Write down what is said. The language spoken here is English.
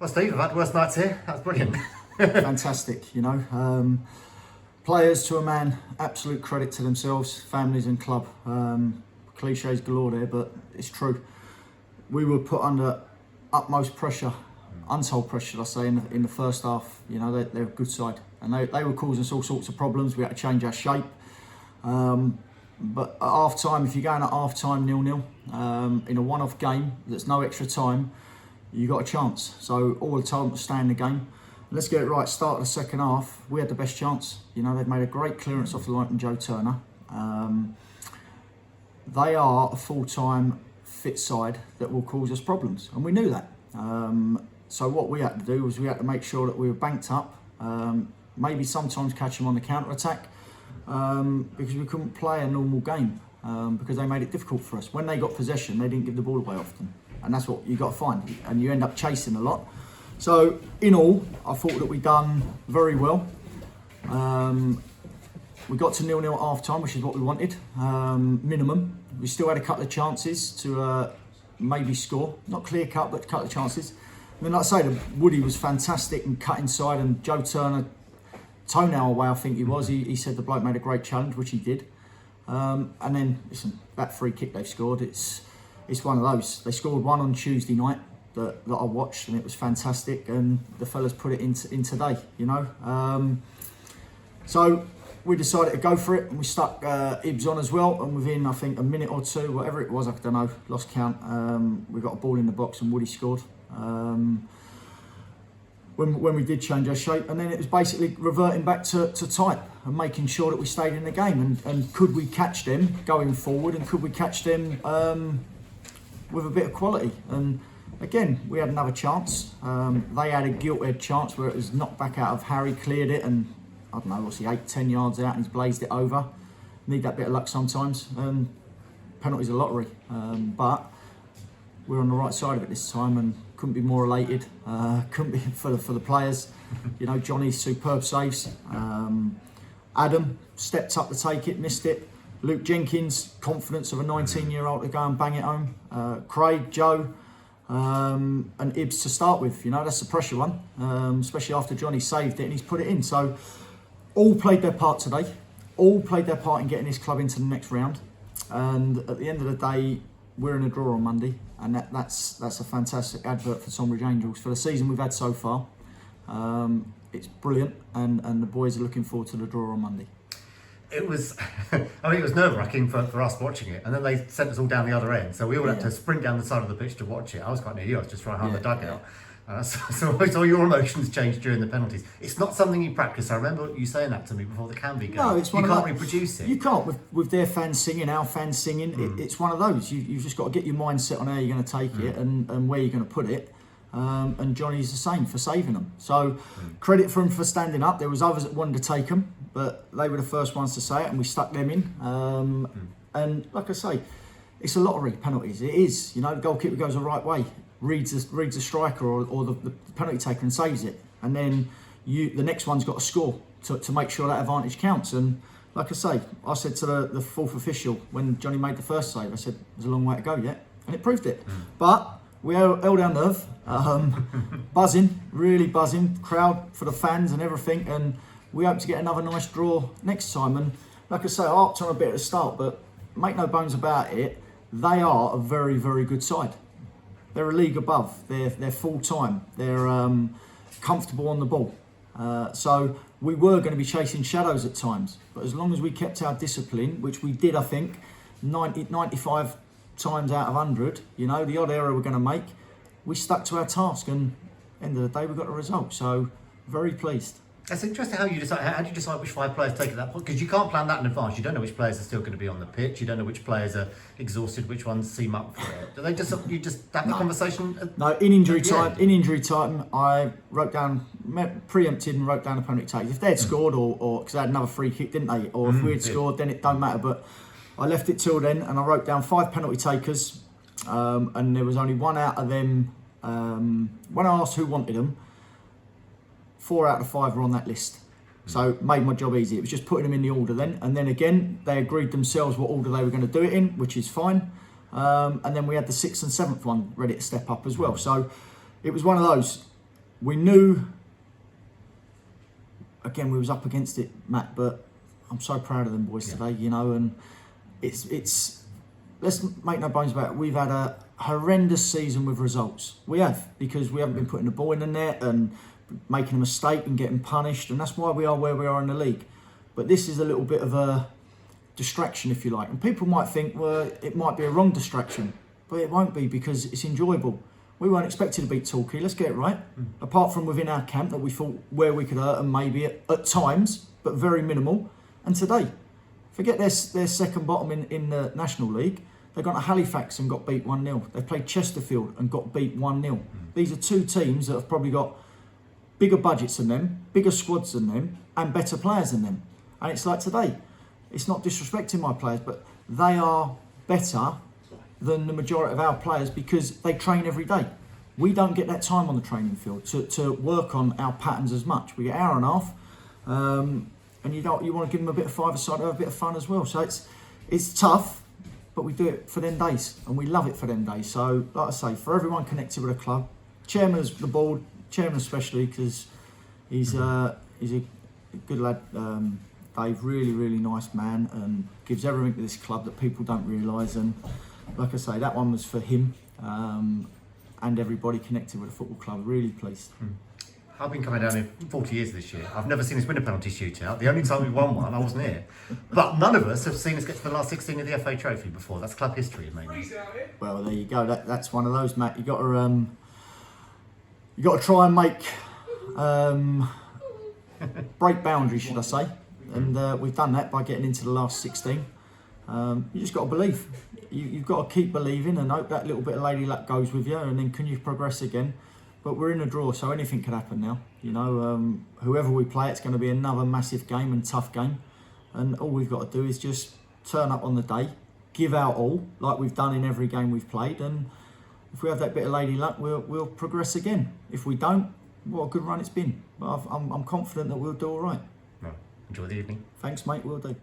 Well, Steve, I've had worse nights here. That's brilliant. Fantastic, you know. Players to a man, absolute credit to themselves, families and club. Cliches galore there, but it's true. We were put under utmost pressure, untold pressure, should I say, in the first half. You know, they're a good side, and they were causing us all sorts of problems. We had to change our shape. But at half time, if you're going at half time 0-0 in a one-off game that's no extra time, you got a chance. So all the time to stay in the game. Let's get it right. Start of the second half, we had the best chance. You know, they've made a great clearance off the line from Joe Turner. They are a full-time fit side that will cause us problems, and we knew that. So what we had to do was we had to make sure that we were banked up. Maybe sometimes catch them on the counter-attack. Because we couldn't play a normal game because they made it difficult for us. When they got possession, they didn't give the ball away often, and that's what you got to find. And you end up chasing a lot. So in all, I thought that we done very well. We got to 0-0 at half time, which is what we wanted, minimum. We still had a couple of chances to maybe score, not clear cut, but a couple of chances. And then, like I say, Woody was fantastic and cut inside, and Joe Turner. Toenail away, I think he was. He said the bloke made a great challenge, which he did. And then, listen, that free kick they've scored, it's one of those. They scored one on Tuesday night that I watched, and it was fantastic. And the fellas put it in today, you know. So we decided to go for it, and we stuck Ibs on as well. And within, I think, a minute or two, whatever it was, I don't know, lost count. We got a ball in the box, and Woody scored. When we did change our shape, and then it was basically reverting back to type and making sure that we stayed in the game, and could we catch them going forward, and could we catch them with a bit of quality. And again, we had another chance. They had a gilt-edged chance where it was knocked back out of Harry, cleared it, and I don't know, what's he, 8-10 yards out, and he's blazed it over. Need that bit of luck sometimes. Penalties are lottery, but we're on the right side of it this time, and couldn't be more elated. Couldn't be for the players. You know, Johnny's superb saves. Adam stepped up to take it, missed it. Luke Jenkins, confidence of a 19-year-old to go and bang it home. Craig, Joe, and Ibs to start with. You know, that's the pressure one, especially after Johnny saved it and he's put it in. So all played their part today. All played their part in getting this club into the next round. And at the end of the day, we're in a draw on Monday, and that's a fantastic advert for Tonbridge Angels for the season we've had so far. It's brilliant, and the boys are looking forward to the draw on Monday. It was, I mean, it was nerve-wracking for us watching it, and then they sent us all down the other end, so we all had to sprint down the side of the pitch to watch it. I was quite near you, I was just right behind the dugout. So your emotions changed during the penalties. It's not something you practice. I remember you saying that to me before the Canby game. No, it's one you of can't those, reproduce it. You can't with their fans singing, our fans singing. It's one of those. You've just got to get your mindset on how you're going to take it and where you're going to put it. And Johnny's the same for saving them. So credit for him for standing up. There was others that wanted to take them, but they were the first ones to say it, and we stuck them in. And like I say, it's a lottery, penalties. It is. You know, the goalkeeper goes the right way, reads the striker or the penalty taker and saves it, and then the next one's got to score to make sure that advantage counts. And like I say, I said to the fourth official when Johnny made the first save, I said there's a long way to go yet, and it proved it. But we held our nerve, buzzing, really buzzing, crowd for the fans and everything, and we hope to get another nice draw next time. And like I say, I harped on a bit at the start, but make no bones about it, they are a very, very good side. They're a league above. They're full time. They're comfortable on the ball. So we were going to be chasing shadows at times, but as long as we kept our discipline, which we did, I think, 95 times out of 100, you know, the odd error we're going to make, we stuck to our task, and end of the day we got a result. So very pleased. That's interesting how you decide. How do you decide which 5 players take at that point? Because you can't plan that in advance. You don't know which players are still going to be on the pitch. You don't know which players are exhausted, which ones seem up for it. Do they just have the conversation? No, in injury time, I wrote down, preempted and wrote down the penalty takes. If they had scored, or because they had another free kick, didn't they? Or if we had scored, then it don't matter. But I left it till then, and I wrote down 5 penalty takers, and there was only one out of them. When I asked who wanted them, 4 out of 5 were on that list. So it made my job easy. It was just putting them in the order then. And then again, they agreed themselves what order they were going to do it in, which is fine. And then we had the 6th and 7th one ready to step up as well. So it was one of those. we knew, again, we was up against it, Matt, but I'm so proud of them boys today, you know, and it's let's make no bones about it, we've had a horrendous season with results. We have, because we haven't been putting the ball in the net and making a mistake and getting punished, and that's why we are where we are in the league. But this is a little bit of a distraction, if you like, and people might think, well, it might be a wrong distraction, but it won't be, because it's enjoyable. We weren't expected to beat Torquay, let's get it right. Apart from within our camp that we thought where we could hurt them maybe at times, but very minimal. And today, forget their second bottom in the National League. They got to Halifax and got beat 1-0. They played Chesterfield and got beat 1-0. These are two teams that have probably got bigger budgets than them, bigger squads than them, and better players than them. And it's like today, it's not disrespecting my players, but they are better than the majority of our players because they train every day. We don't get that time on the training field to work on our patterns as much. We get an hour and a half, and you want to give them a bit of five-a-side, have a bit of fun as well. So it's tough, but we do it for them days, and we love it for them days. So, like I say, for everyone connected with the club, chairman of the board, chairman especially, because he's a good lad. Dave, really, really nice man, and gives everything to this club that people don't realise. And like I say, that one was for him and everybody connected with the football club. Really pleased. I've been coming down here 40 years this year. I've never seen us win a penalty shootout. The only time we won one, I wasn't here. But none of us have seen us get to the last 16 of the FA Trophy before. That's club history, maybe. Well, there you go. That's one of those, Matt. You got to try and make break boundaries, should I say? And we've done that by getting into the last 16. You just got to believe. You've got to keep believing and hope that little bit of lady luck goes with you, and then can you progress again? But we're in a draw, so anything could happen now. You know, whoever we play, it's going to be another massive game and tough game. And all we've got to do is just turn up on the day, give our all, like we've done in every game we've played. And if we have that bit of lady luck, we'll progress again. If we don't, what a good run it's been. But I'm confident that we'll do all right. Right. Enjoy the evening. Thanks, mate. We'll do.